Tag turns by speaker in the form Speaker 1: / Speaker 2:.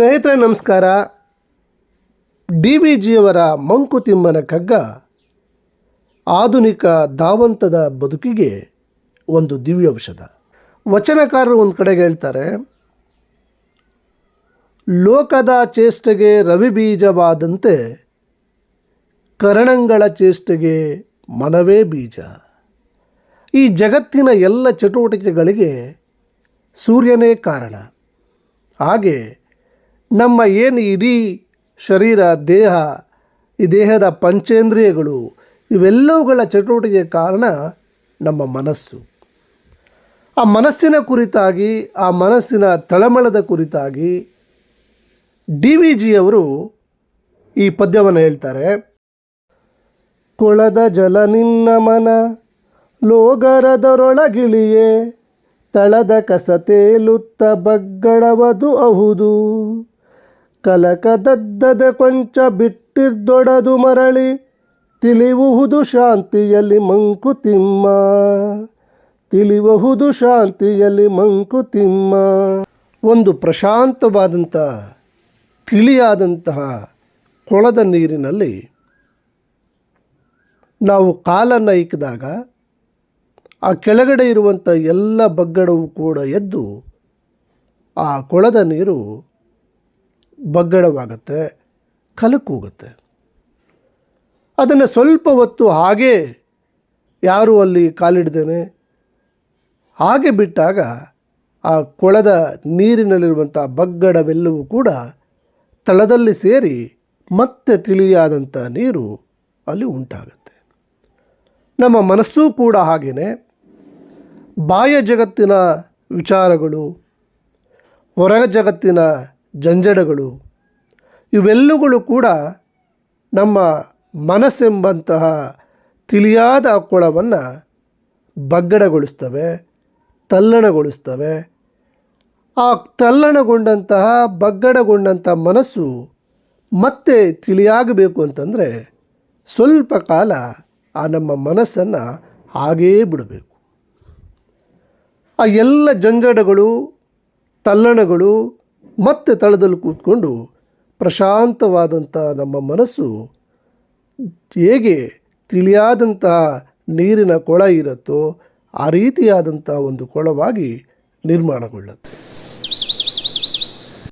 Speaker 1: ಸ್ನೇಹಿತರೆ ನಮಸ್ಕಾರ. D V ಜಿಯವರ ಮಂಕುತಿಮ್ಮನ ಕಗ್ಗ ಆಧುನಿಕ ಧಾವಂತದ ಬದುಕಿಗೆ ಒಂದು ದಿವ್ಯ ಔಷಧ. ವಚನಕಾರರು ಒಂದು ಕಡೆಗೆ ಹೇಳ್ತಾರೆ, ಲೋಕದ ಚೇಷ್ಟೆಗೆ ರವಿ ಬೀಜವಾದಂತೆ ಕರಣಂಗಳ ಚೇಷ್ಟೆಗೆ ಮನವೇ ಬೀಜ. ಈ ಜಗತ್ತಿನ ಎಲ್ಲ ಚಟುವಟಿಕೆಗಳಿಗೆ ಸೂರ್ಯನೇ ಕಾರಣ. ಹಾಗೆ ನಮ್ಮ ಏನು ಇಡೀ ಶರೀರ, ದೇಹ, ಈ ದೇಹದ ಪಂಚೇಂದ್ರಿಯಗಳು ಇವೆಲ್ಲವುಗಳ ಚಟುವಟಿಕೆ ಕಾರಣ ನಮ್ಮ ಮನಸ್ಸು. ಆ ಮನಸ್ಸಿನ ಕುರಿತಾಗಿ, ಆ ಮನಸ್ಸಿನ ತಳಮಳದ ಕುರಿತಾಗಿ ಡಿ ವಿ ಜಿಯವರು ಈ ಪದ್ಯವನ್ನು ಹೇಳ್ತಾರೆ. ಕೊಳದ ಜಲ ನಿನ್ನ ಮನ ಲೋಗರದರೊಳಗಿಳಿಯೇ, ತಳದ ಕಸ ತೇಲುತ್ತ ಬಗ್ಗಡವದು ಅಹುದು. ಕಲಕದದ್ದದ ಕೊಂಚ ಬಿಟ್ಟಿರ್ದೊಡದು ಮರಳಿ, ತಿಳಿಯುವುದು ಶಾಂತಿಯಲ್ಲಿ ಮಂಕುತಿಮ್ಮ, ತಿಳಿಯುವುದು ಶಾಂತಿಯಲ್ಲಿ ಮಂಕುತಿಮ್ಮ. ಒಂದು ಪ್ರಶಾಂತವಾದಂಥ ತಿಳಿಯಾದಂತಹ ಕೊಳದ ನೀರಿನಲ್ಲಿ ನಾವು ಕಾಲನ್ನು ಇಕ್ಕಿದಾಗ ಆ ಕೆಳಗಡೆ ಇರುವಂಥ ಎಲ್ಲ ಬಗ್ಗಡವು ಕೂಡ ಎದ್ದು ಆ ಕೊಳದ ನೀರು ಬಗ್ಗಡವಾಗುತ್ತೆ, ಕಲಕೋಗುತ್ತೆ. ಅದನ್ನು ಸ್ವಲ್ಪ ಹೊತ್ತು ಹಾಗೇ ಯಾರೂ ಅಲ್ಲಿ ಕಾಲಿಡ್ದೇನೆ ಹಾಗೆ ಬಿಟ್ಟಾಗ ಆ ಕೊಳದ ನೀರಿನಲ್ಲಿರುವಂಥ ಬಗ್ಗಡವೆಲ್ಲವೂ ಕೂಡ ತಳದಲ್ಲಿ ಸೇರಿ ಮತ್ತೆ ತಿಳಿಯಾದಂಥ ನೀರು ಅಲ್ಲಿ ಉಂಟಾಗುತ್ತೆ. ನಮ್ಮ ಮನಸ್ಸೂ ಕೂಡ ಹಾಗೆಯೇ ಬಾಹ್ಯ ಜಗತ್ತಿನ ವಿಚಾರಗಳು, ಹೊರ ಜಗತ್ತಿನ ಜಂಜಡಗಳು ಇವೆಲ್ಲವುಗಳು ಕೂಡ ನಮ್ಮ ಮನಸ್ಸೆಂಬಂತಹ ತಿಳಿಯಾದ ಕೊಳವನ್ನು ಬಗ್ಗಡಗೊಳಿಸ್ತವೆ, ತಲ್ಲಣಗೊಳಿಸ್ತವೆ. ಆ ತಲ್ಲಣಗೊಂಡಂತಹ ಬಗ್ಗಡಗೊಂಡಂಥ ಮನಸ್ಸು ಮತ್ತೆ ತಿಳಿಯಾಗಬೇಕು ಅಂತಂದರೆ ಸ್ವಲ್ಪ ಕಾಲ ಆ ನಮ್ಮ ಮನಸ್ಸನ್ನು ಹಾಗೇ ಬಿಡಬೇಕು. ಆ ಎಲ್ಲ ಜಂಜಡಗಳು, ತಲ್ಲಣಗಳು ಮತ್ತೆ ತಳದಲ್ಲಿ ಕೂತ್ಕೊಂಡು ಪ್ರಶಾಂತವಾದಂಥ ನಮ್ಮ ಮನಸ್ಸು ಹೇಗೆ ತಿಳಿಯಾದಂತಹ ನೀರಿನ ಕೊಳ ಇರುತ್ತೋ ಆ ರೀತಿಯಾದಂಥ ಒಂದು ಕೊಳವಾಗಿ ನಿರ್ಮಾಣಗೊಳ್ಳುತ್ತೆ.